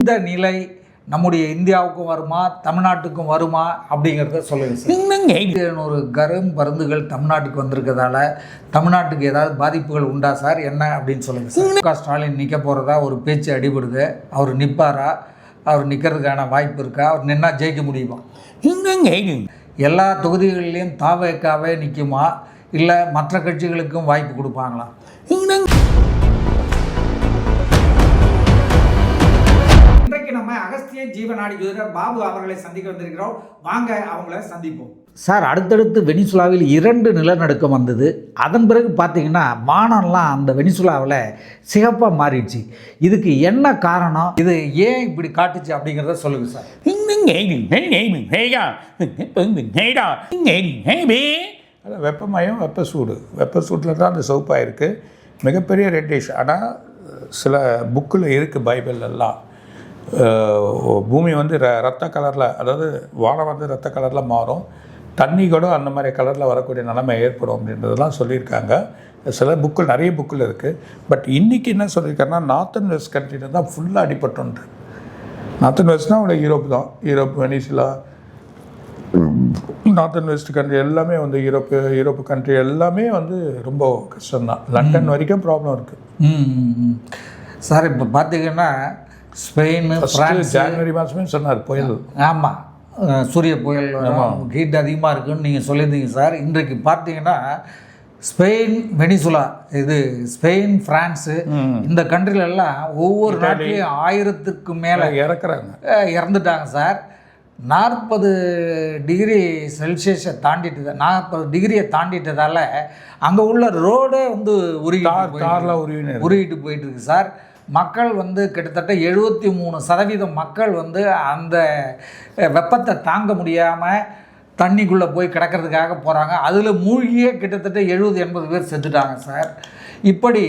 இந்த நிலை நம்முடைய இந்தியாவுக்கும் வருமா, தமிழ்நாட்டுக்கும் வருமா அப்படிங்கிறத சொல்லுங்கள் சார். ஒரு கரும் மருந்துகள் தமிழ்நாட்டுக்கு வந்திருக்கிறதால தமிழ்நாட்டுக்கு ஏதாவது பாதிப்புகள் உண்டா சார், என்ன அப்படின்னு சொல்லுங்கள் சார். மு க ஸ்டாலின் நிற்க போகிறதா ஒரு பேச்சு அடிபடுது. அவர் நிற்பாரா? அவர் நிற்கிறதுக்கான வாய்ப்பு இருக்கா? அவர் நின்னா ஜெயிக்க முடியுமா? எல்லா தொகுதிகளிலையும் தாவேக்காவே நிற்குமா, இல்லை மற்ற கட்சிகளுக்கும் வாய்ப்பு கொடுப்பாங்களா? இன்றைக்கு நம்ம அகஸ்திய ஜீவநாடி ஜோதிடர் பாபு அவர்களை சந்திக்க வந்திருக்கிறோம். வாங்க அவங்கள சந்திப்போம். சார், அடுத்தடுத்து வெனிசுலாவில் 2 நிலநடுக்கம் வந்தது. அதன் பிறகு பார்த்தீங்கன்னா வானம்லாம் அந்த வெனிசுலாவில் சிகப்பாக மாறிடுச்சு. இதுக்கு என்ன காரணம், இது ஏன் இப்படி காட்டுச்சு அப்படிங்கிறத சொல்லுங்கள் சார். வெப்பமயம், வெப்ப சூட்டில் தான் அந்த சவுப்பாக இருக்குது. மிகப்பெரிய ரெட்டிஷ். ஆனால் சில புக்கில் இருக்குது, பைபிளெல்லாம் பூமி வந்து ரத்த கலரில், அதாவது வானம் வந்து ரத்த கலரில் மாறும், தண்ணி கூட அந்த மாதிரி கலரில் வரக்கூடிய நிலைமை ஏற்படும் அப்படின்றதெல்லாம் சொல்லியிருக்காங்க. சில புக்கில், நிறைய புக்கில் இருக்குது. பட் இன்றைக்கி என்ன சொல்லியிருக்காருன்னா, நார்த் அண்ட் வெஸ்ட் கண்ட்ரியில் தான் ஃபுல்லாக அடிபட்டுன்ட்டு. நார்த் அண்ட் வெஸ்ட்னால் அவ்வளோ யூரோப் தான். Europe, Venezuela, north and west country எல்லாமே வந்து யூரோப்பு கண்ட்ரி எல்லாமே வந்து ரொம்ப கஷ்டம்தான். லண்டன் வரைக்கும் ப்ராப்ளம் இருக்குது சார். இப்போ பார்த்தீங்கன்னா ஸ்பெயின், ஃப்ரான்ஸ் ஜனவரி மாதமே சொன்னார் புயல். ஆமாம், சூரிய புயல் ஹீட் அதிகமாக இருக்குன்னு நீங்கள் சொல்லியிருந்தீங்க சார். இன்றைக்கு பார்த்தீங்கன்னா ஸ்பெயின், வெனிசுலா, இது ஸ்பெயின், ஃப்ரான்ஸு, இந்த கண்ட்ரிலெல்லாம் ஒவ்வொரு நாட்டிலையும் 1000க்கு மேலே இறந்துட்டாங்க சார். 40 டிகிரி செல்சியஸை தாண்டிட்டு, 40 டிகிரியை தாண்டிட்டதால் அங்கே உள்ள ரோடே வந்து உருகிட்டு போயிட்டுருக்கு சார். மக்கள் வந்து கிட்டத்தட்ட 73% மக்கள் வந்து அந்த வெப்பத்தை தாங்க முடியாமல் தண்ணிக்குள்ளே போய் கிடக்கிறதுக்காக போகிறாங்க. அதில் மூழ்கியே கிட்டத்தட்ட 70-80 பேர் செத்துட்டாங்க சார். இப்படி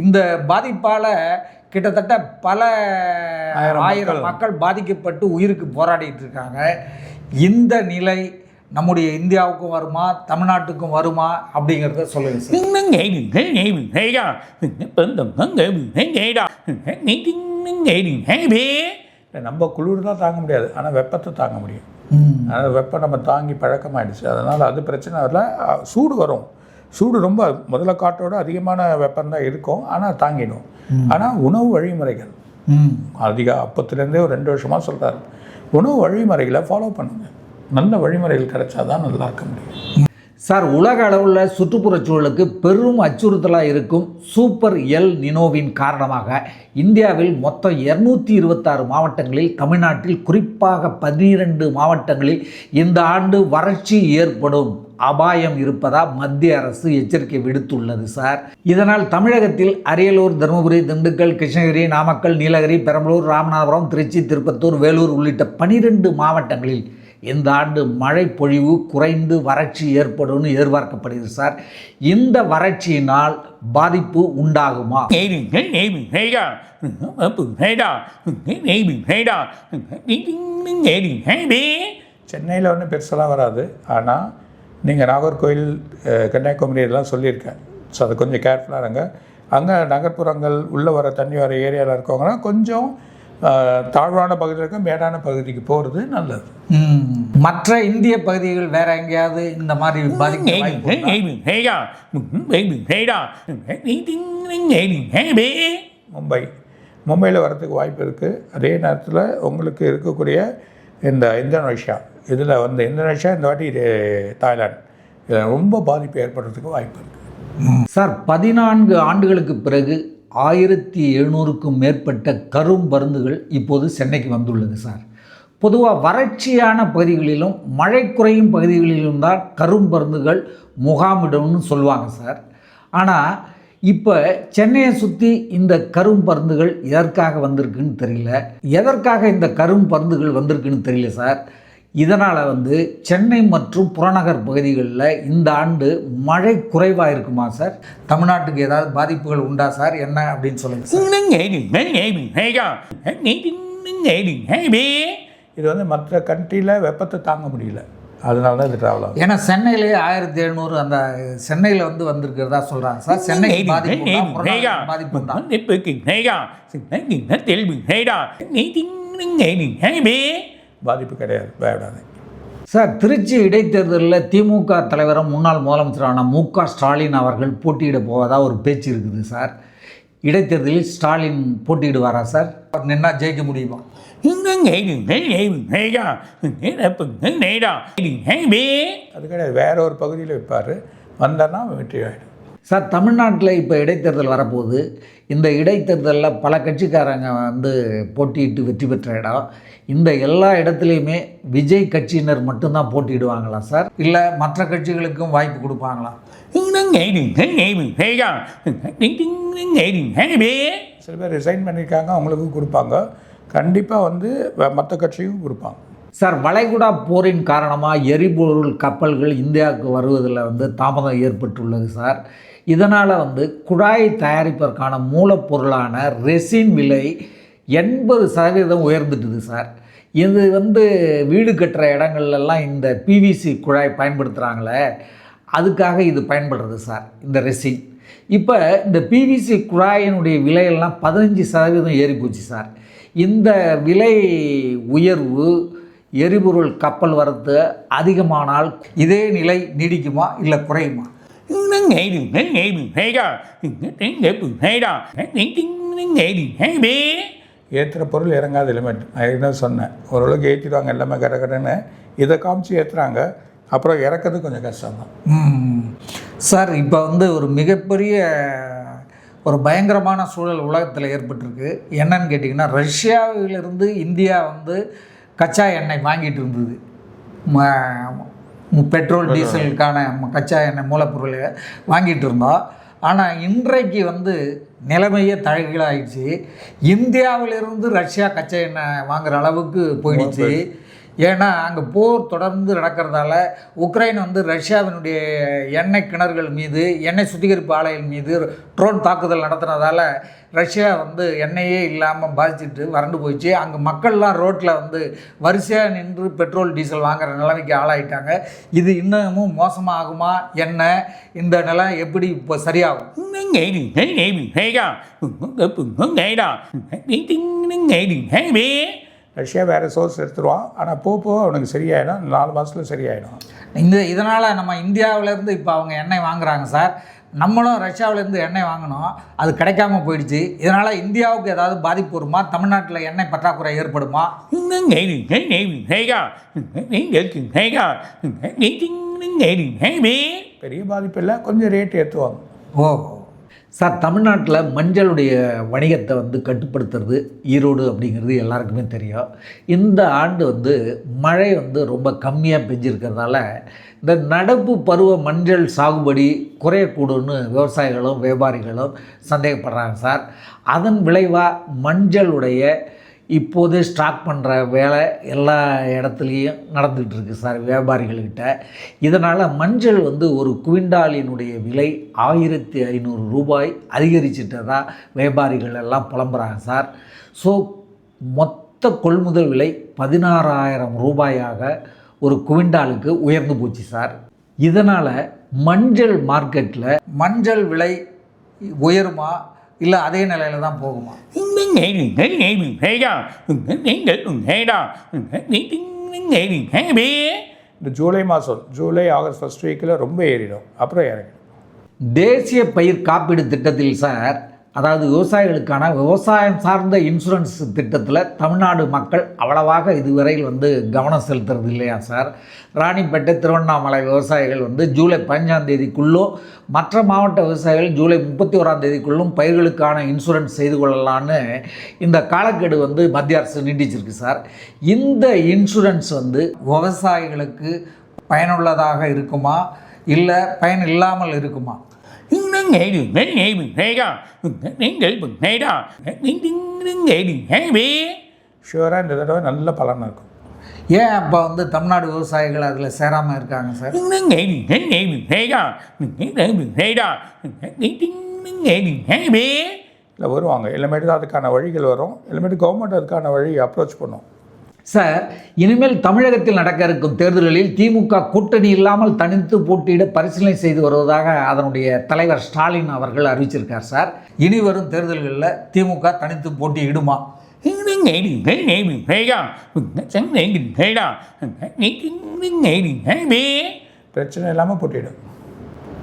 இந்த பாதிப்பால் கிட்டத்தட்ட பல ஆயிரம் மக்கள் பாதிக்கப்பட்டு உயிருக்கு போராடிட்டு இருக்காங்க. இந்த நிலை நம்முடைய இந்தியாவுக்கும் வருமா, தமிழ்நாட்டுக்கும் வருமா அப்படிங்கிறத சொல்லுங்கள் சார். நம்ம குளிர் தான் தாங்க முடியாது, ஆனால் வெப்பத்தை தாங்க முடியும். அதனால் வெப்பம் நம்ம தாங்கி பழக்கமாயிடுச்சு. அதனால் அது பிரச்சனை வரல. சூடு வரும். சூடு ரொம்ப முதல்ல காட்டோட அதிகமான வெப்பம் தான் இருக்கும், ஆனால் தாங்கிடும். ஆனால் உணவு வழிமுறைகள் அப்பத்துலேருந்தே ஒரு 2 வருஷமாக சொல்கிறாரு, உணவு வழிமுறைகளை ஃபாலோ பண்ணுங்கள். நல்ல வழிமுறைகள் கிடைச்சா தான் நல்லா இருக்க முடியும் சார். உலக அளவில் சுற்றுப்புறச் சூழலுக்கு பெரும் அச்சுறுத்தலாக இருக்கும் சூப்பர் எல் நினோவின் காரணமாக இந்தியாவில் மொத்தம் 226 மாவட்டங்களில், தமிழ்நாட்டில் குறிப்பாக 12 மாவட்டங்களில் இந்த ஆண்டு வறட்சி ஏற்படும் அபாயம் இருப்பதா மத்திய அரசு எச்சரிக்கை விடுத்துள்ளது சார். இதனால் தமிழகத்தில் அரியலூர், தருமபுரி, திண்டுக்கல், கிருஷ்ணகிரி, நாமக்கல், நீலகிரி, பெரம்பலூர், ராமநாதபுரம், திருச்சி, திருப்பத்தூர், வேலூர் உள்ளிட்ட 12 மாவட்டங்களில் இந்த ஆண்டு மழை பொழிவு குறைந்து வறட்சி ஏற்படும்னு எதிர்பார்க்கப்படுகிறது சார். இந்த வறட்சியினால் பாதிப்பு உண்டாகுமா? சென்னையில் ஒன்றும் பெருசெல்லாம் வராது. ஆனால் நீங்கள் நாகர்கோவில், கன்னியாகுமரி இதெல்லாம் சொல்லியிருக்கேன். ஸோ அதை கொஞ்சம் கேர்ஃபுல்லாக இருங்க. அங்கே நகர்ப்புறங்கள் உள்ளே வர தண்ணி வர ஏரியாவில் இருக்கவங்கன்னா கொஞ்சம் தாழ்வான பகுதியில் இருக்க மேடான பகுதிக்கு போகிறது நல்லது. மற்ற இந்திய பகுதிகள் வேற எங்கேயாவது இந்த மாதிரி மும்பையில் வரத்துக்கு வாய்ப்பு இருக்குது. அதே நேரத்தில் உங்களுக்கு இருக்கக்கூடிய இந்த இந்தோனேஷியா, இதில் வந்து இந்தோனேஷியா, இந்த வாட்டி தாய்லாந்து, இதில் ரொம்ப பாதிப்பு ஏற்படுறதுக்கு வாய்ப்பு இருக்குது சார். 14 ஆண்டுகளுக்கு பிறகு 1700க்கும் மேற்பட்ட கரும்பருந்துகள் இப்போது சென்னைக்கு வந்துள்ளது சார். பொதுவாக வறட்சியான பகுதிகளிலும் மழை குறையும் பகுதிகளிலும் தான் கரும்பருந்துகள் முகாமிடும்னு சொல்லுவாங்க சார். ஆனால் இப்போ சென்னையை சுற்றி இந்த கரும்பருந்துகள் எதற்காக வந்திருக்குன்னு தெரியல, எதற்காக இந்த கரும்பருந்துகள் வந்திருக்குன்னு தெரியல சார். இதனால் வந்து சென்னை மற்றும் புறநகர் பகுதிகளில் இந்த ஆண்டு மழை குறைவாக இருக்குமா சார்? தமிழ்நாட்டுக்கு ஏதாவது பாதிப்புகள் உண்டா சார், என்ன அப்படின்னு சொல்லுங்கள் சார். இது வந்து மற்ற கண்ட்ரியில் வெப்பத்தை தாங்க முடியல. அதனால தான் இது ட்ராவல் ஆகும். ஏன்னா சென்னையிலேயே 1700 அந்த சென்னையில் வந்து வந்திருக்கிறதா சொல்கிறாங்க சார். சென்னை பாதிப்பு பாதிப்பு கிடையாது, பயப்படாது சார். திருச்சி இடைத்தேர்தலில் திமுக தலைவரும் முன்னாள் முதலமைச்சரான மு.க. ஸ்டாலின் அவர்கள் போட்டியிட போவதாக ஒரு பேச்சு இருக்குது சார். இடைத்தேர்தலில் ஸ்டாலின் போட்டியிடுவாரா சார்? நின்னா ஜெயிக்க முடியுமா? அது கிடையாது, வேற ஒரு பகுதியில் வைப்பார், வந்தோன்னா வெற்றி ஆகிடும் சார். தமிழ்நாட்டில் இப்போ இடைத்தேர்தல் வரப்போகுது. இந்த இடைத்தேர்தலில் பல கட்சிக்காரங்க வந்து போட்டியிட்டு வெற்றி பெற்ற இடம். இந்த எல்லா இடத்துலையுமே விஜய் கட்சியினர் மட்டும்தான் போட்டியிடுவாங்களா சார், இல்லை மற்ற கட்சிகளுக்கும் வாய்ப்பு கொடுப்பாங்களா? சில பேர் ரிசைன் பண்ணியிருக்காங்க, அவங்களுக்கும் கொடுப்பாங்க. கண்டிப்பாக வந்து மற்ற கட்சியும் கொடுப்பாங்க சார். வளைகுடா போரின் காரணமாக எரிபொருள் கப்பல்கள் இந்தியாவுக்கு வருவதில் வந்து தாமதம் ஏற்பட்டுள்ளது சார். இதனால் வந்து குழாய் தயாரிப்பதற்கான மூலப்பொருளான ரெசின் விலை 80% உயர்ந்துட்டுது சார். இது வந்து வீடு கட்டுற இடங்கள்லாம் இந்த பிவிசி குழாய் பயன்படுத்துகிறாங்களே, அதுக்காக இது பயன்படுறது சார் இந்த ரெசின். இப்போ இந்த பிவிசி குழாயினுடைய விலையெல்லாம் 15% ஏறி போச்சு சார். இந்த விலை உயர்வு எரிபொருள் கப்பல் வரத்து அதிகமானால் இதே நிலை நீடிக்குமா இல்லை குறையுமா? ஏற்றுற பொருள் இறங்காத எலிமெண்ட். நான் என்ன சொன்னேன், ஓரளவுக்கு ஏற்றிடுவாங்க எல்லாமே கரெக்டுன்னு. இதை காமிச்சு ஏற்றுறாங்க, அப்புறம் இறக்கிறது கொஞ்சம் கஷ்டம்தான் சார். இப்போ வந்து ஒரு மிகப்பெரிய ஒரு பயங்கரமான சூழல் உலகத்தில் ஏற்பட்டிருக்கு. என்னன்னு கேட்டிங்கன்னா, ரஷ்யாவிலிருந்து இந்தியா வந்து கச்சா எண்ணெய் வாங்கிட்டு இருந்தது. பெட்ரோல் டீசலுக்கான கச்சா எண்ணெய் மூலப்பொருளை வாங்கிட்டு இருந்தோம். ஆனால் இன்றைக்கு வந்து நிலைமையே தலைகீழாகிடுச்சு. இந்தியாவிலிருந்து ரஷ்யா கச்சா எண்ணெய் வாங்குகிற அளவுக்கு போயிடுச்சு. ஏன்னா அங்கே போர் தொடர்ந்து நடக்கிறதால உக்ரைன் வந்து ரஷ்யாவினுடைய எண்ணெய் கிணறுகள் மீது, எண்ணெய் சுத்திகரிப்பு ஆலைகள் மீது ட்ரோன் தாக்குதல் நடத்துனதால ரஷ்யா வந்து எண்ணெயே இல்லாமல் பாதிச்சுட்டு வறண்டு போயிடுச்சு. அங்கே மக்கள்லாம் ரோட்டில் வந்து வரிசையாக நின்று பெட்ரோல் டீசல் வாங்குகிற நிலைமைக்கு ஆளாயிட்டாங்க. இது இன்னமும் மோசமாகுமா என்ன? இந்த நிலை எப்படி இப்போ சரியாகும்? ரஷ்யா வேறு சோர்ஸ் எடுத்துருவான், ஆனால் போக அவனுக்கு சரியாயிடும், 4 மாதத்தில் சரியாயிடும். இதனால் நம்ம இந்தியாவிலேருந்து இப்போ அவங்க எண்ணெய் வாங்குகிறாங்க சார். நம்மளும் ரஷ்யாவிலேருந்து எண்ணெய் வாங்கினோம், அது கிடைக்காம போயிடுச்சு. இதனால் இந்தியாவுக்கு ஏதாவது பாதிப்பு வருமா? தமிழ்நாட்டில் எண்ணெய் பற்றாக்குறை ஏற்படுமா? பெரிய பாதிப்பு இல்லை, கொஞ்சம் ரேட் ஏற்றுவாங்க. ஓ சார். தமிழ்நாட்டில் மஞ்சளுடைய வணிகத்தை வந்து கட்டுப்படுத்துறது ஈரோடு அப்படிங்கிறது எல்லாருக்குமே தெரியும். இந்த ஆண்டு வந்து மழை வந்து ரொம்ப கம்மியாக பெஞ்சிருக்கிறதால இந்த நடப்பு பருவ மஞ்சள் சாகுபடி குறையக்கூடும்னு விவசாயிகளும் வியாபாரிகளும் சந்தேகப்படுறாங்க சார். அதன் விளைவாக மஞ்சளுடைய இப்போது ஸ்டாக் பண்ணுற வேலை எல்லா இடத்துலையும் நடந்துகிட்ருக்கு சார் வியாபாரிகள்கிட்ட. இதனால் மஞ்சள் வந்து ஒரு குவிண்டாலினுடைய விலை 1500 ரூபாய் அதிகரிச்சிட்டதா வியாபாரிகள் எல்லாம் புலம்புறாங்க சார். ஸோ மொத்த கொள்முதல் விலை 16,000 ரூபாயாக ஒரு குவிண்டாலுக்கு உயர்ந்து போச்சு சார். இதனால் மஞ்சள் மார்க்கெட்டில் மஞ்சள் விலை உயருமா இல்லை அதே நிலையில் தான் போகுமா? இந்த ஜூலை மாதம், ஜூலை ஆகஸ்ட் ஃபர்ஸ்ட் வீக்கில் ரொம்ப ஏறிடும், அப்புறம் இறங்கிடும். தேசிய பயிர் காப்பீடு திட்டத்தில் சார், அதாவது விவசாயிகளுக்கான விவசாயம் சார்ந்த இன்சூரன்ஸ் திட்டத்தில் தமிழ்நாடு மக்கள் அவ்வளவாக இதுவரையில் வந்து கவனம் செலுத்துறது இல்லையா சார்? ராணிப்பேட்டை, திருவண்ணாமலை விவசாயிகள் வந்து ஜூலை 15ஆம் தேதிக்குள்ளும், மற்ற மாவட்ட விவசாயிகள் ஜூலை 31ஆம் தேதிக்குள்ளும் பயிர்களுக்கான இன்சூரன்ஸ் செய்து கொள்ளலான்னு இந்த காலக்கெடு வந்து மத்திய அரசு நீட்டிச்சிருக்கு சார். இந்த இன்சூரன்ஸ் வந்து விவசாயிகளுக்கு பயனுள்ளதாக இருக்குமா இல்லை பயன் இல்லாமல் இருக்குமா? ஷுவராக இந்த தடவை நல்ல பலன் இருக்கும். ஏன் அப்போ வந்து தமிழ்நாடு விவசாயிகள் அதில் சேராமல் இருக்காங்க சார்? இல்லை வருவாங்க, இனிமேட்டு தான் அதுக்கான வழிகள் வரும். இனிமேட்டு கவர்மெண்ட் அதுக்கான வழி அப்ரோச் பண்ணும். சார், இனிமேல் தமிழகத்தில் நடக்க இருக்கும் தேர்தல்களில் திமுக கூட்டணி இல்லாமல் தனித்து போட்டியிட பரிசீலனை செய்து வருவதாக அதனுடைய தலைவர் ஸ்டாலின் அவர்கள் அறிவிச்சிருக்கார் சார். இனி வரும் தேர்தல்களில் திமுக தனித்து போட்டியிடுமா? பிரச்சனை இல்லாமல் போட்டியிடும்.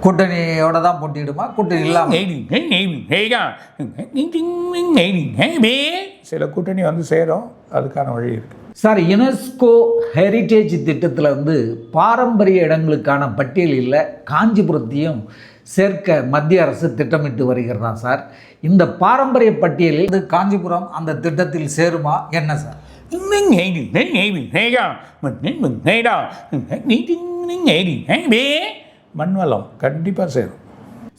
கூட்டணியோட தான் போட்டியிடுமா? கூட்டணி இல்லாமல் சில கூட்டணி வந்து சேரும், அதுக்கான வழி இருக்குது. சார், யுனெஸ்கோ ஹெரிட்டேஜ் திட்டத்தில் வந்து பாரம்பரிய இடங்களுக்கான பட்டியலில் காஞ்சிபுரத்தையும் சேர்க்க மத்திய அரசு திட்டமிட்டு வருகிறதா சார். இந்த பாரம்பரிய பட்டியலில் இது காஞ்சிபுரம் அந்த திட்டத்தில் சேருமா என்ன சார்? மண்வளம் கண்டிப்பாக சேரும்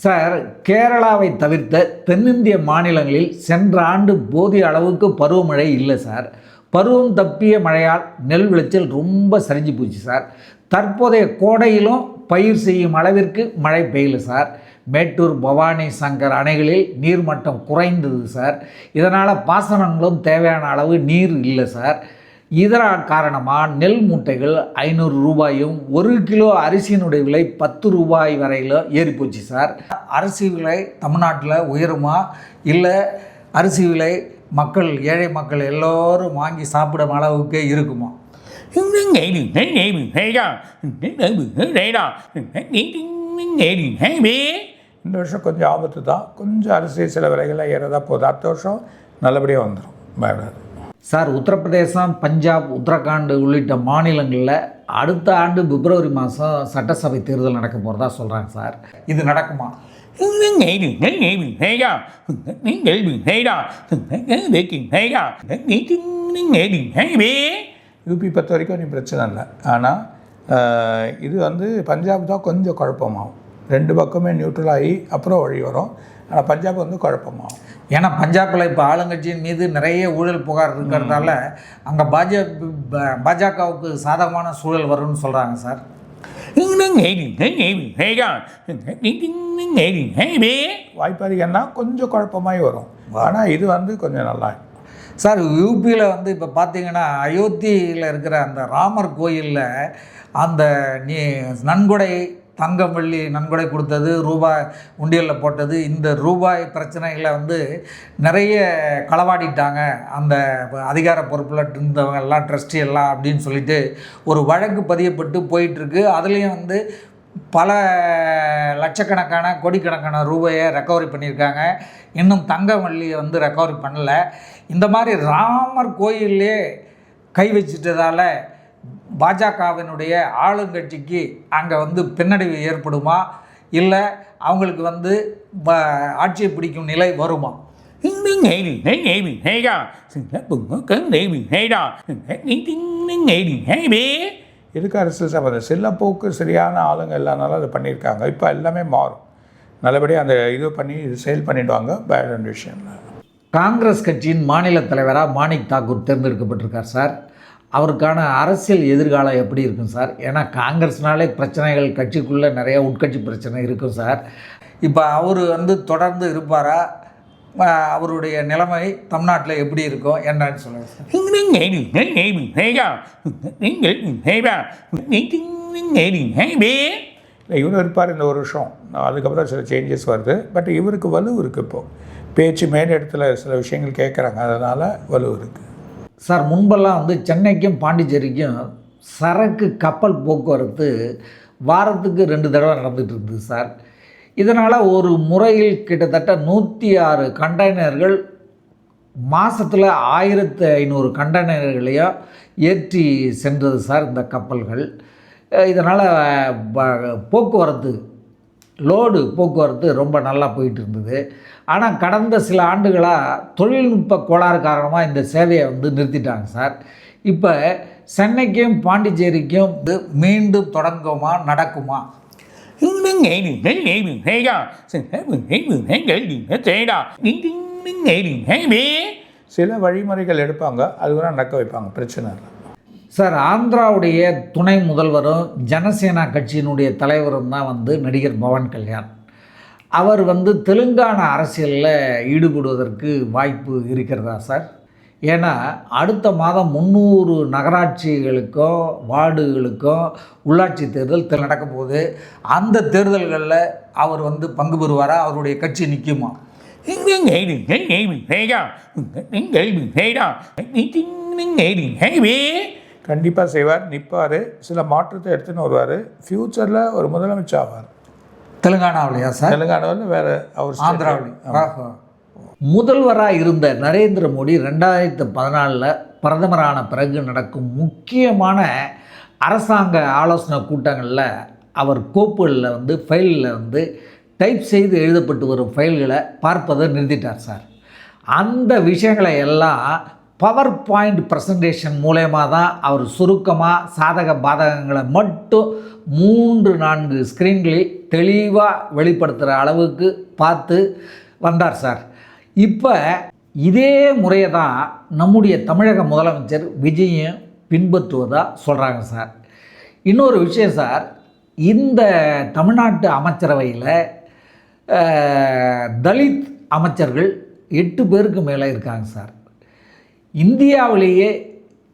சார். கேரளாவை தவிர்த்த தென்னிந்திய மாநிலங்களில் சென்ற ஆண்டு போதிய அளவுக்கு பருவமழை இல்லை சார். பருவம் தப்பிய மழையால் நெல் விளைச்சல் ரொம்ப சரிஞ்சு போச்சு சார். தற்போதைய கோடையிலும் பயிர் செய்யும் அளவிற்கு மழை பெய்யல சார். மேட்டூர், பவானி சங்கர் அணைகளில் நீர்மட்டம் குறைந்தது சார். இதனால் பாசனங்களும் தேவையான அளவு நீர் இல்லை சார். இதனால் காரணமாக நெல் மூட்டைகள் 500 ரூபாயும் 1 கிலோ அரிசியினுடைய விலை 10 ரூபாய் வரையில் ஏறிப்போச்சு சார். அரிசி விலை தமிழ்நாட்டில் உயருமா, இல்லை அரிசி விலை மக்கள், ஏழை மக்கள் எல்லோரும் வாங்கி சாப்பிடும் அளவுக்கு இருக்குமா? இந்த வருஷம் கொஞ்சம் ஆபத்து தான். கொஞ்சம் அரிசி சில விலைகள்லாம் ஏறதா போகுது. அடுத்த வருஷம் நல்லபடியாக வந்துடும், பயப்படாது சார். உத்தரப்பிரதேசம், பஞ்சாப், உத்தரகாண்ட் உள்ளிட்ட மாநிலங்களில் அடுத்த ஆண்டு பிப்ரவரி மாதம் சட்டசபை தேர்தல் நடக்க போகிறதா சொல்கிறாங்க சார். இது நடக்குமா? யூபி பொறுத்த வரைக்கும் நீ பிரச்சனை இல்லை. ஆனால் இது வந்து பஞ்சாப் தான் கொஞ்சம் குழப்பமாகும். 2 பக்கமே நியூட்ரல் ஆகி அப்புறம் வழி வரும். ஆனால் பஞ்சாப் வந்து குழப்பமாகும். ஏன்னா பஞ்சாபில் இப்போ ஆளுங்கட்சியின் மீது நிறைய ஊழல் புகார் இருக்கிறதால அங்கே பாஜகவுக்கு சாதகமான சூழல் வரும்னு சொல்கிறாங்க சார். வாய்ப்பாதிகன்னா கொஞ்சம் குழப்பமாகி வரும். ஆனால் இது வந்து கொஞ்சம் நல்லா சார். யூபியில் வந்து இப்போ பார்த்தீங்கன்னா அயோத்தியில் இருக்கிற அந்த ராமர் கோயிலில் அந்த நன்கொடை, தங்கம் வெள்ளி நன்கொடை கொடுத்தது, ரூபாய் உண்டியலில் போட்டது, இந்த ரூபாய் பிரச்சனைகளை வந்து நிறைய களவாடிட்டாங்க அந்த அதிகார பொறுப்பில் இருந்தவங்க எல்லாம், ட்ரஸ்டி எல்லாம் அப்படின்னு சொல்லிட்டு ஒரு வழக்கு பதியப்பட்டு போயிட்டுருக்கு. அதுலேயும் வந்து பல லட்சக்கணக்கான கோடிக்கணக்கான ரூபாயை ரெக்கவரி பண்ணியிருக்காங்க. இன்னும் தங்கம் வெள்ளியை வந்து ரெக்கவரி பண்ணலை. இந்த மாதிரி ராமர் கோயிலே கை வச்சிட்டதால் பாஜகவினுடைய ஆளுங்கட்சிக்கு அங்கே வந்து பின்னடைவு ஏற்படுமா, இல்லை அவங்களுக்கு வந்து ஆட்சியை பிடிக்கும் நிலை வருமா? இதுக்கு அரசியல் சம்பந்தம் சில போக்கு சரியான ஆளுங்க எல்லானாலும் அதை பண்ணியிருக்காங்க. இப்போ எல்லாமே மாறும். நல்லபடியாக அந்த இது பண்ணி செயல் பண்ணிவிடுவாங்க. பேட் விஷயம்ல காங்கிரஸ் கட்சியின் மாநில தலைவராக மாணிக் தாக்கூர் தேர்ந்தெடுக்கப்பட்டிருக்கார் சார். அவருக்கான அரசியல் எதிர்காலம் எப்படி இருக்கும் சார்? ஏன்னா காங்கிரஸ்னாலே பிரச்சனைகள், கட்சிக்குள்ளே நிறைய உட்கட்சி பிரச்சனை இருக்கும் சார். இப்போ அவர் வந்து தொடர்ந்து இருப்பாரா? அவருடைய நிலைமை தமிழ்நாட்டில் எப்படி இருக்கும் என்னன்னு சொல்லுங்கள் சார். இவரும் இருப்பார் இந்த ஒரு வருஷம். அதுக்கப்புறம் சில சேஞ்சஸ் வருது. பட் இவருக்கு வலு இருக்குது. இப்போது பேச்சு மேல் இடத்துல சில விஷயங்கள் கேட்குறாங்க, அதனால் வலு இருக்குது சார். முன்பெல்லாம் வந்து சென்னைக்கும் பாண்டிச்சேரிக்கும் சரக்கு கப்பல் போக்குவரத்து வாரத்துக்கு 2 தடவை நடந்துகிட்டு இருந்தது சார். இதனால் ஒரு முறையில் கிட்டத்தட்ட 106 கண்டெய்னர்கள் மாதத்தில் 1500 கண்டெய்னர்களையும் ஏற்றி சென்றது சார் இந்த கப்பல்கள். இதனால் போக்குவரத்து, லோடு போக்குவரத்து ரொம்ப நல்லா போயிட்டு இருந்தது. ஆனால் கடந்த சில ஆண்டுகளாக தொழில்நுட்ப கோளாறு காரணமாக இந்த சேவையை வந்து நிறுத்திட்டாங்க சார். இப்போ சென்னைக்கும் பாண்டிச்சேரிக்கும் மீண்டும் தொடங்குமா, நடக்குமா? சில வழிமுறைகள் எடுப்பாங்க, அதுவரை நடக்க வைப்பாங்க, பிரச்சனை இல்லை சார். ஆந்திராவுடைய துணை முதல்வரும் ஜனசேனா கட்சியினுடைய தலைவரும் தான் வந்து நடிகர் பவன் கல்யாண். அவர் வந்து தெலுங்கானா அரசியலில் ஈடுபடுவதற்கு வாய்ப்பு இருக்கிறதா சார்? ஏன்னா அடுத்த மாதம் 300 நகராட்சிகளுக்கும் வார்டுகளுக்கும் உள்ளாட்சி தேர்தல் நடக்க போகுது. அந்த தேர்தல்களில் அவர் வந்து பங்கு பெறுவாரா, அவருடைய கட்சி நிற்குமா? கண்டிப்பாக செய்வார், நிற்பார், சில மாற்றத்தை எடுத்துன்னு வருவார். ஃப்யூச்சரில் ஒரு முதலமைச்சர் ஆவார். தெலுங்கானாவிலையா சார்? தெலுங்கானாவில் வேறு அவர் ஆந்திராவிலையும். முதல்வராக இருந்த நரேந்திர மோடி 2014 பிரதமரான பிறகு நடக்கும் முக்கியமான அரசாங்க ஆலோசனை கூட்டங்களில் அவர் கோப்புகளில் வந்து ஃபைலில் வந்து டைப் செய்து எழுதப்பட்டு வரும் ஃபைல்களை பார்ப்பதை நிறுத்திட்டார் சார். அந்த விஷயங்களை எல்லாம் பவர் பாயிண்ட் ப்ரெசன்டேஷன் மூலயமா தான் அவர் சுருக்கமாக சாதக பாதகங்களை மட்டும் 3-4 ஸ்க்ரீன்களில் தெளிவாக வெளிப்படுத்துகிற அளவுக்கு பார்த்து வந்தார் சார். இப்போ இதே முறையை தான் நம்முடைய தமிழக முதலமைச்சர் விஜயும் பின்பற்றுவதாக சொல்கிறாங்க சார். இன்னொரு விஷயம் சார், இந்த தமிழ்நாட்டு அமைச்சரவையில் தலித் அமைச்சர்கள் 8 பேருக்கு மேலே இருக்காங்க சார். இந்தியாவிலேயே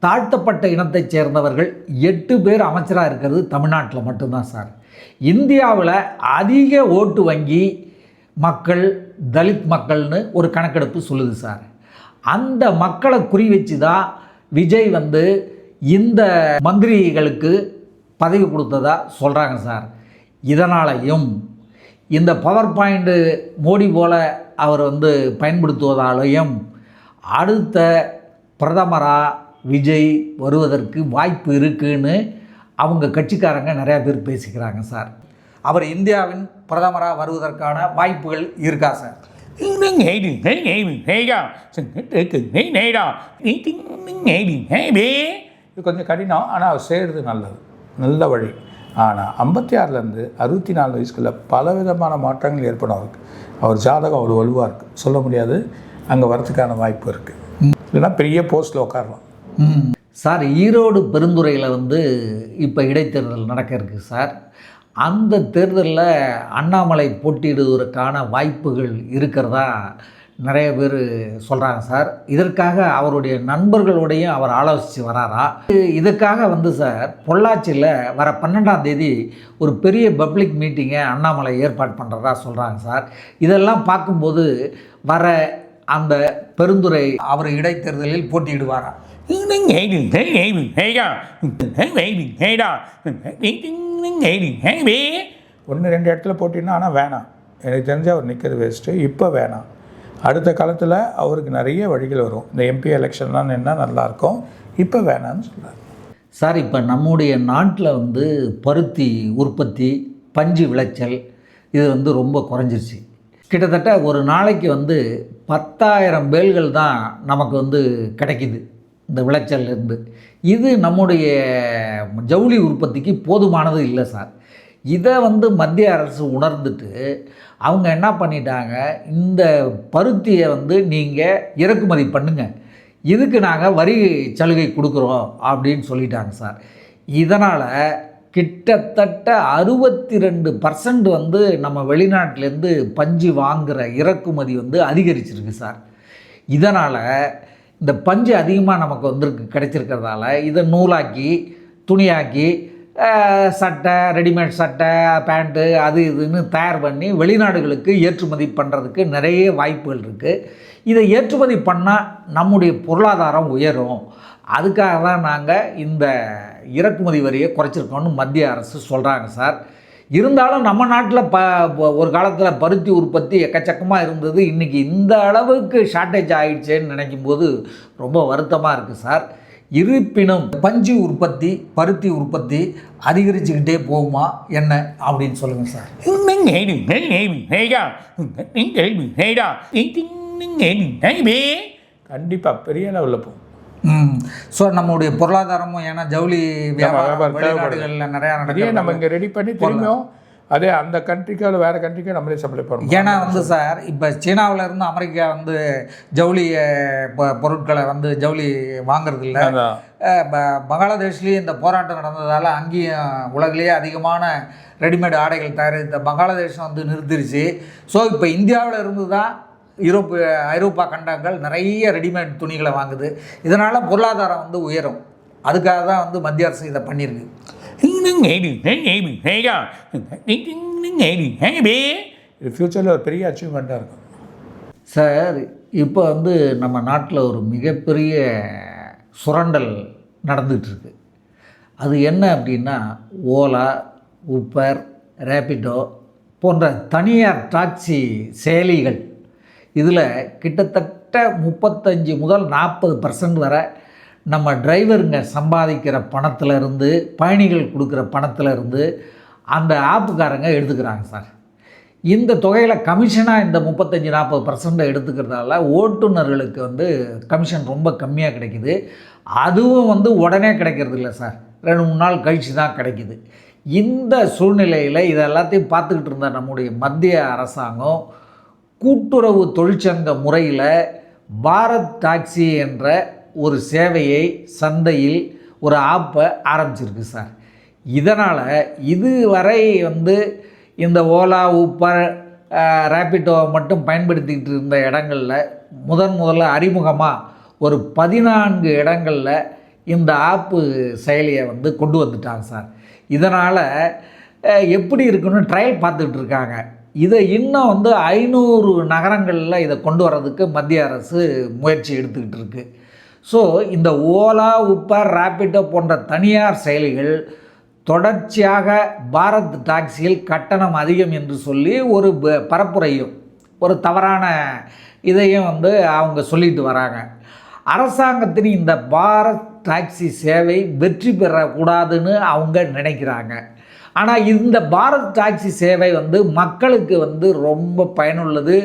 தாழ்த்தப்பட்ட இனத்தைச் சேர்ந்தவர்கள் 8 பேர் அமைச்சராக இருக்கிறது தமிழ்நாட்டில் மட்டும்தான் சார். இந்தியாவில் அதிக ஓட்டு வங்கி மக்கள் தலித் மக்கள்னு ஒரு கணக்கெடுப்பு சொல்லுது சார். அந்த மக்களை குறி வச்சு தான் விஜய் வந்து இந்த மந்திரிகளுக்கு பதவி கொடுத்ததா சொல்கிறாங்க சார். இதனாலையும் இந்த பவர் பாயிண்ட்டு மோடி போல் அவர் வந்து பயன்படுத்துவதாலையும் அடுத்த பிரதமராக விஜய் வருவதற்கு வாய்ப்பு இருக்குன்னு அவங்க கட்சிக்காரங்க நிறையா பேர் பேசிக்கிறாங்க சார். அவர் இந்தியாவின் பிரதமராக வருவதற்கான வாய்ப்புகள் இருக்கா சார்? இது கொஞ்சம் கடினம், ஆனால் அவர் செய்கிறது நல்லது, நல்ல வழி. ஆனால் 56லேருந்து 64 வயசுக்குள்ள பலவிதமான மாற்றங்கள் ஏற்படும் அவருக்கு. அவர் ஜாதகம் அவ்வளோ வலுவாக இருக்குது, சொல்ல முடியாது. அங்கே வரதுக்கான வாய்ப்பு இருக்குது. இல்லைன்னா பெரிய போஸ்ட்டில் உட்காரலாம் சார். ஈரோடு பெருந்துறையில் வந்து இப்போ இடைத்தேர்தல் நடக்க இருக்குது சார். அந்த தேர்தலில் அண்ணாமலை போட்டியிடுவதற்கான வாய்ப்புகள் இருக்கிறதா நிறைய பேர் சொல்கிறாங்க சார். இதற்காக அவருடைய நண்பர்களோடையும் அவர் ஆலோசித்து வராரா? இதுக்காக வந்து சார் பொள்ளாச்சியில் வர 12ஆம் தேதி ஒரு பெரிய பப்ளிக் மீட்டிங்கை அண்ணாமலை ஏற்பாடு பண்ணுறதா சொல்கிறாங்க சார். இதெல்லாம் பார்க்கும்போது வர அந்த பெருந்துறை அவர் இடைத்தேர்தலில் போட்டியிடுவாரா? ஒன்று 2 இடத்துல போட்டின்னா, ஆனால் வேணாம், எனக்கு தெரிஞ்ச அவர் நிற்கிறது வேஸ்ட்டு. இப்போ வேணாம். அடுத்த காலத்தில் அவருக்கு நிறைய வழிகள் வரும். இந்த எம்பி எலெக்ஷன்லாம் என்ன நல்லாயிருக்கும், இப்போ வேணான்னு சொல்கிறார் சார். இப்போ நம்முடைய நாட்டில் வந்து பருத்தி உற்பத்தி, பஞ்சு விளைச்சல் இது வந்து ரொம்ப குறைஞ்சிருச்சு. கிட்டத்தட்ட ஒரு நாளைக்கு வந்து 10,000 பேல்கள் தான் நமக்கு வந்து கிடைக்கிது இந்த விளைச்சல்லேருந்து. இது நம்முடைய ஜவுளி உற்பத்திக்கு போதுமானது இல்லை சார். இதை வந்து மத்திய அரசு உணர்ந்துட்டு அவங்க என்ன பண்ணிட்டாங்க, இந்த பருத்தியை வந்து நீங்கள் இறக்குமதி பண்ணுங்கள், இதுக்கு நாங்கள் வரி சலுகை கொடுக்குறோம் அப்படின்னு சொல்லிட்டாங்க சார். இதனால் கிட்டத்தட்ட 62% வந்து நம்ம வெளிநாட்டிலேருந்து பஞ்சு வாங்குகிற இறக்குமதி வந்து அதிகரிச்சிருக்கு சார். இதனால் இந்த பஞ்சு அதிகமாக நமக்கு வந்திருக்கு கிடைச்சிருக்கிறதால இதை நூலாக்கி துணியாக்கி சட்டை, ரெடிமேட் சட்டை, பேண்ட்டு அது இதுன்னு தயார் பண்ணி வெளிநாடுகளுக்கு ஏற்றுமதி பண்ணுறதுக்கு நிறைய வாய்ப்புகள் இருக்குது. இதை ஏற்றுமதி பண்ணால் நம்முடைய பொருளாதாரம் உயரும். அதுக்காக தான் நாங்கள் இந்த இறக்குமதி வரியை குறைச்சிருக்கோம்னு மத்திய அரசு சொல்கிறாங்க சார். இருந்தாலும் நம்ம நாட்டில் ஒரு காலத்தில் பருத்தி உற்பத்தி எக்கச்சக்கமாக இருந்தது. இன்றைக்கி இந்த அளவுக்கு ஷார்ட்டேஜ் ஆகிடுச்சேன்னு நினைக்கும் போது ரொம்ப வருத்தமாக இருக்குது சார். இருப்பினும் பஞ்சு உற்பத்தி, பருத்தி உற்பத்தி அதிகரிச்சுக்கிட்டே போகுமா என்ன அப்படின்னு சொல்லுங்கள் சார். கண்டிப்பாக பெரிய லெவலில் போகும். ஸோ நம்மளுடைய பொருளாதாரமும், ஏன்னா ஜவுளி வியாபாரம் வெளிநாடுகளில் நிறையா நடக்குது, நம்ம இங்கே ரெடி பண்ணி திரும்பியும் அதே அந்த கண்ட்ரிக்கோ இல்லை வேறு கண்ட்ரிக்கோ நம்மளே சப்ளை பண்ணணும். ஏன்னா வந்து சார் இப்போ சீனாவிலேருந்து அமெரிக்கா வந்து ஜவுளி பொருட்களை வந்து ஜவுளி வாங்கிறது இல்லை. பங்களாதேஷ்லேயும் இந்த போராட்டம் நடந்ததால் அங்கேயும் உலகிலேயே அதிகமான ரெடிமேட் ஆடைகள் தயாரித்த பங்களாதேஷ் வந்து நிறுத்திருச்சு. ஸோ இப்போ இந்தியாவில் இருந்து தான் ஐரோப்பா கண்டங்கள் நிறைய ரெடிமேட் துணிகளை வாங்குது. இதனால் பொருளாதாரம் வந்து உயரும். அதுக்காக தான் வந்து மத்திய அரசு இதை பண்ணியிருக்கு. இது ஃப்யூச்சரில் ஒரு பெரிய அச்சீவ்மெண்ட்டாக இருக்கும் சார். இப்போ வந்து நம்ம நாட்டில் ஒரு மிகப்பெரிய சுரண்டல் நடந்துகிட்ருக்கு. அது என்ன அப்படின்னா, ஓலா, ஊப்பர், ரேபிடோ போன்ற தனியார் டாக்ஸி செயலிகள் இதில் கிட்டத்தட்ட 35 முதல் 40% வரை நம்ம டிரைவருங்க சம்பாதிக்கிற பணத்திலேருந்து, பயணிகள் கொடுக்குற பணத்திலேருந்து அந்த ஆப்புக்காரங்க எடுத்துக்கிறாங்க சார். இந்த தொகையில் கமிஷனாக இந்த 35-40% எடுத்துக்கிறதால ஓட்டுநர்களுக்கு வந்து கமிஷன் ரொம்ப கம்மியாக கிடைக்குது. அதுவும் வந்து உடனே கிடைக்கிறது இல்லை சார், 2-3 நாள் கழித்து தான் கிடைக்குது. இந்த சூழ்நிலையில் இதை எல்லாத்தையும் பார்த்துக்கிட்டு இருந்த நம்முடைய மத்திய அரசாங்கம் கூட்டுறவு தொழிற்சங்க முறையில் பாரத் டாக்ஸி என்ற ஒரு சேவையை சந்தையில் ஒரு ஆப்பை ஆரம்பிச்சிருக்கு சார். இதனால் இதுவரை வந்து இந்த ஓலா, ஊப்பர், ரேபிடோவை மட்டும் பயன்படுத்திக்கிட்டு இருந்த இடங்களில் முதல்ல அறிமுகமாக ஒரு 14 இடங்களில் இந்த ஆப்பு செயலியை வந்து கொண்டு வந்துட்டாங்க சார். இதனால் எப்படி இருக்குன்னு ட்ரையல் பார்த்துக்கிட்டு இருக்காங்க. இதை இன்னும் வந்து 500 நகரங்களில் இதை கொண்டு வர்றதுக்கு மத்திய அரசு முயற்சி எடுத்துக்கிட்டு இருக்குது. ஸோ இந்த ஓலா, ஊப்பர், ரேபிடோ போன்ற தனியார் செயலிகள் தொடர்ச்சியாக பாரத் டாக்ஸியில் கட்டணம் அதிகம் என்று சொல்லி ஒரு பரப்புரையும் ஒரு தவறான இதையும் வந்து அவங்க சொல்லிட்டு வராங்க. அரசாங்கத்தின் இந்த பாரத் டாக்ஸி சேவை வெற்றி பெறக்கூடாதுன்னு அவங்க நினைக்கிறாங்க. ஆனால் இந்த பாரத் டாக்ஸி சேவை வந்து மக்களுக்கு வந்து ரொம்ப பயனுள்ளது,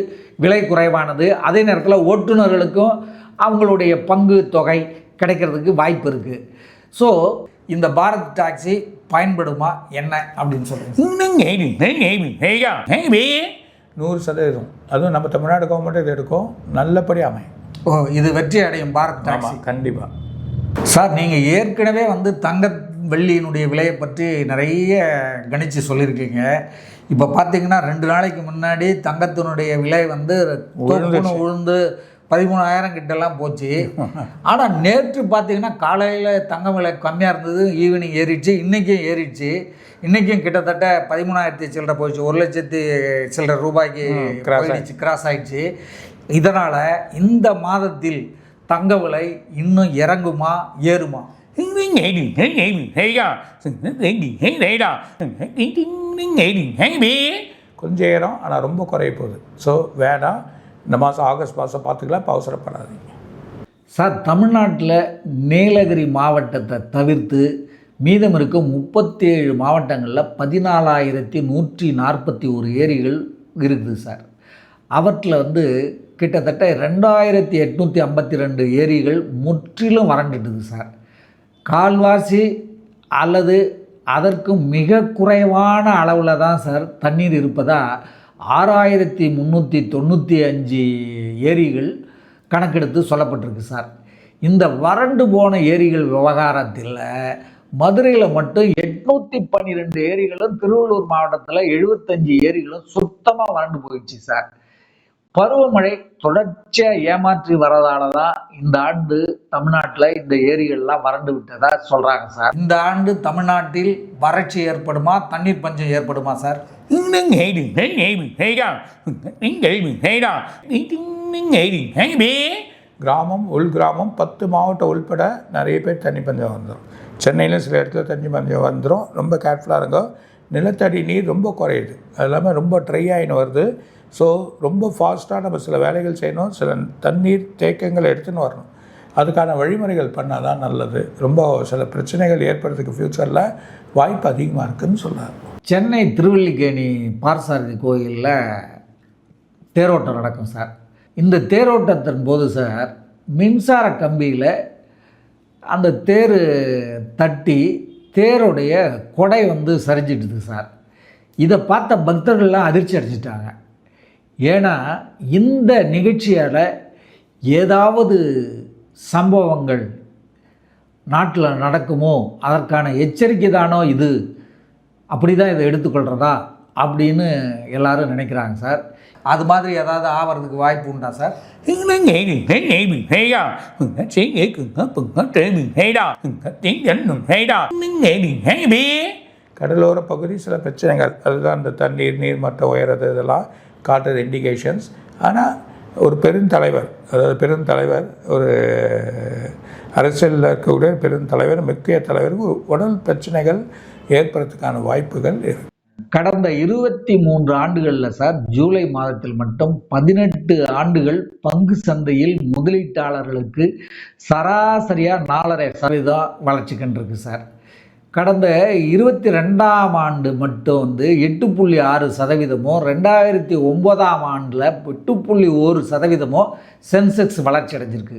விலை குறைவானது. அதே நேரத்தில் ஓட்டுநர்களுக்கும் அவங்களுடைய பங்கு தொகை கிடைக்கிறதுக்கு வாய்ப்பு இருக்குது. ஸோ இந்த பாரத் டாக்ஸி பயன்படுமா என்ன அப்படின்னு சொல்லுங்கள். 100%. அதுவும் நம்ம தமிழ்நாடு கவர்மெண்ட் இது எடுக்கும், நல்லபடி அமையும். இது வெற்றி அடையும் பாரத் டாக்ஸி கண்டிப்பாக. சார், நீங்கள் ஏற்கனவே வந்து தங்க வெள்ளியினுடைய விலையை பற்றி நிறைய கணித்து சொல்லியிருக்கீங்க. இப்போ பார்த்தீங்கன்னா 2 நாளைக்கு முன்னாடி தங்கத்தினுடைய விலை வந்து உழுந்து 13,000 கிட்டலாம் போச்சு. ஆனால் நேற்று பார்த்தீங்கன்னா காலையில் தங்கம் விலை கம்மியாக இருந்தது, ஈவினிங் ஏறிடுச்சு, இன்றைக்கும் ஏறிடுச்சு. இன்றைக்கும் கிட்டத்தட்ட 13,000 சில்லரை போயிடுச்சு, 1,00,000 சில்லரை ரூபாய்க்கு கிராஸ் ஆகிடுச்சு. இதனால் இந்த மாதத்தில் தங்க விலை இன்னும் இறங்குமா ஏறுமா? கொஞ்சம் ஏறும், ஆனால் ரொம்ப குறைய போகுது. ஸோ வேண்டாம், இந்த மாதம் ஆகஸ்ட் மாதம் பார்த்துக்கலாம், இப்போ அவசரப்படாதீங்க சார். தமிழ்நாட்டில் நீலகிரி மாவட்டத்தை தவிர்த்து மீதம் இருக்கும் 37 மாவட்டங்களில் 14,141 ஏரிகள் இருக்குது சார். அவற்றில் வந்து கிட்டத்தட்ட 2,852 ஏரிகள் முற்றிலும் வறண்டுட்டுது சார். கால்வாசி அல்லது அதற்கு மிக குறைவான அளவில் தான் சார் தண்ணீர் இருப்பதா 6,395 ஏரிகள் கணக்கெடுத்து சொல்லப்பட்டிருக்கு சார். இந்த வறண்டு போன ஏரிகள் விவகாரத்தில் மதுரையில் மட்டும் 812 ஏரிகளும், திருவள்ளூர் மாவட்டத்தில் 75 ஏரிகளும் சுத்தமாக வறண்டு போயிடுச்சு சார். பருவமழை தொடர்ச்சியாக ஏமாற்றி வரதால தான் இந்த ஆண்டு தமிழ்நாட்டில் இந்த ஏரிகள்லாம் வறண்டு விட்டதா சொல்கிறாங்க சார். இந்த ஆண்டு தமிழ்நாட்டில் வறட்சி ஏற்படுமா, தண்ணீர் பஞ்சம் ஏற்படுமா சார்? கிராமம், உள்கிராமம் 10 மாவட்டம் உள்பட நிறைய பேர் தண்ணி பஞ்சம் வந்துடும். சென்னையிலும் சில இடத்துல தண்ணி பஞ்சம் வந்துடும். ரொம்ப கேர்ஃபுல்லாக இருக்கும். நிலத்தடி நீர் ரொம்ப குறையுது, அது இல்லாமல் ரொம்ப ட்ரை ஆகின்னு வருது. ஸோ ரொம்ப ஃபாஸ்ட்டாக நம்ம சில வேலைகள் செய்யணும், சில தண்ணீர் தேக்கங்களை எடுத்துன்னு வரணும். அதுக்கான வழிமுறைகள் பண்ணால் தான் நல்லது. ரொம்ப சில பிரச்சனைகள் ஏற்படுறதுக்கு ஃப்யூச்சரில் வாய்ப்பு அதிகமாக இருக்குதுன்னு சொல்கிறார். சென்னை திருவல்லிக்கேணி பார்த்தசாரதி கோயிலில் தேரோட்டம் நடக்கும் சார். இந்த தேரோட்டத்தின் போது சார் மின்சார கம்பியில் அந்த தேர் தட்டி தேருடைய கொடை வந்து சரிஞ்சிடுது சார். இதை பார்த்த பக்தர்கள்லாம் அதிர்ச்சி அடைஞ்சிட்டாங்க. ஏன்னா இந்த நிகழ்ச்சியால் ஏதாவது சம்பவங்கள் நாட்டில் நடக்குமோ அதற்கான எச்சரிக்கை தானோ இது, அப்படி தான் இதை எடுத்துக்கொள்கிறதா அப்படின்னு எல்லாரும் நினைக்கிறாங்க சார். அது மாதிரி ஏதாவது ஆகிறதுக்கு வாய்ப்பு உண்டா சார்? கடலோர பகுதி சில பிரச்சனைகள், அதுதான் அந்த தண்ணீர் நீர்மட்ட உயரது இதெல்லாம் காட்டுறது இண்டிகேஷன்ஸ். ஆனால் ஒரு பெருந்தலைவர், அதாவது பெருந்தலைவர், ஒரு அரசியலில் இருக்கக்கூடிய பெருந்தலைவர், முக்கிய தலைவருக்கு உடல் பிரச்சனைகள் ஏற்படுறதுக்கான வாய்ப்புகள் இருக்கு. கடந்த 23 ஆண்டுகளில் சார் ஜூலை மாதத்தில் மட்டும் 18 ஆண்டுகள் பங்கு சந்தையில் முதலீட்டாளர்களுக்கு சராசரியாக 4.5% வளர்ச்சி கண்டிருக்கு சார். கடந்த 22ஆம் ஆண்டு மட்டும் 8.6%, 2009ஆம் ஆண்டில் 8.1% சென்செக்ஸ் வளர்ச்சி அடைஞ்சிருக்கு.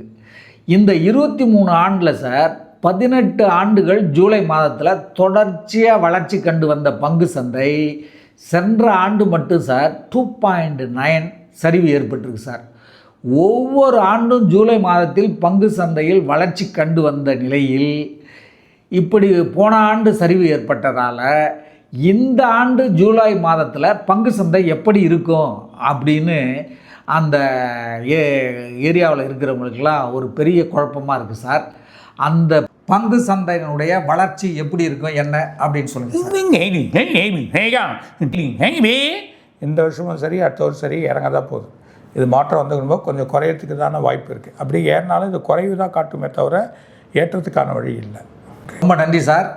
இந்த 23 ஆண்டில் சார் 18 ஆண்டுகள் ஜூலை மாதத்தில் தொடர்ச்சியாக வளர்ச்சி கண்டு வந்த பங்கு சந்தை சென்ற ஆண்டு மட்டும் சார் 2.9 சரிவு ஏற்பட்டிருக்கு சார். ஒவ்வொரு ஆண்டும் ஜூலை மாதத்தில் பங்கு சந்தையில் வளர்ச்சி கண்டு வந்த நிலையில் இப்படி போன ஆண்டு சரிவு ஏற்பட்டதால் இந்த ஆண்டு ஜூலை மாதத்தில் பங்கு சந்தை எப்படி இருக்கும் அப்படின்னு அந்த ஏரியாவில் இருக்கிறவங்களுக்கெல்லாம் ஒரு பெரிய குழப்பமாக இருக்குது சார். அந்த பங்கு சந்தையினுடைய வளர்ச்சி எப்படி இருக்கும் என்ன அப்படின்னு சொல்லுங்கள். இந்த வருஷமும் சரி அடுத்த வருஷம் சரி இறங்க தான் போகுது. இது மாற்றம் வந்து கொஞ்சம் குறையறதுக்கு தானே வாய்ப்பு இருக்குது. அப்படி ஏறினாலும் இது குறைவு தான் காட்டுமே தவிர ஏற்றத்துக்கான வழி இல்லை. ரொம்ப நன்றி சார்.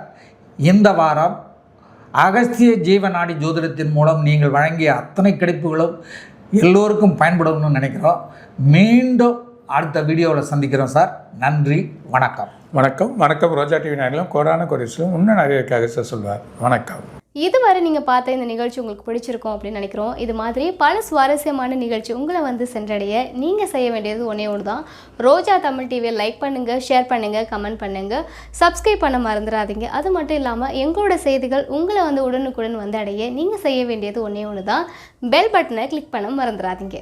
இந்த வாரம் அகஸ்திய ஜீவநாடி ஜோதிடத்தின் மூலம் நீங்கள் வழங்கிய அத்தனை கிடைப்புகளும் எல்லோருக்கும் பயன்படணும்னு நினைக்கிறோம். மீண்டும் அடுத்த வீடியோவில் சந்திக்கிறோம் சார். நன்றி, வணக்கம். வணக்கம். வணக்கம். ரோஜா டிவி நேயர்களும் கோடான கோடீஸ்வரரும் இன்னும் நிறைய அகஸ்தியர் சொல்வார். வணக்கம். இதுவரை நீங்கள் பார்த்த இந்த நிகழ்ச்சி உங்களுக்கு பிடிச்சிருக்கும் அப்படின்னு நினைக்கிறோம். இது மாதிரி பல சுவாரஸ்யமான நிகழ்ச்சி உங்களை வந்து சென்றடைய நீங்கள் செய்ய வேண்டியது ஒன்றே ஒன்று தான். ரோஜா தமிழ் டிவியை லைக் பண்ணுங்கள், ஷேர் பண்ணுங்கள், கமெண்ட் பண்ணுங்கள், சப்ஸ்கிரைப் பண்ண மறந்துடாதீங்க. அது மட்டும் இல்லாமல் எங்களோட செய்திகள் உங்களை வந்து உடனுக்குடன் வந்து அடைய நீங்கள் செய்ய வேண்டியது ஒன்றே ஒன்று தான். பெல் பட்டனை கிளிக் பண்ண மறந்துடாதீங்க.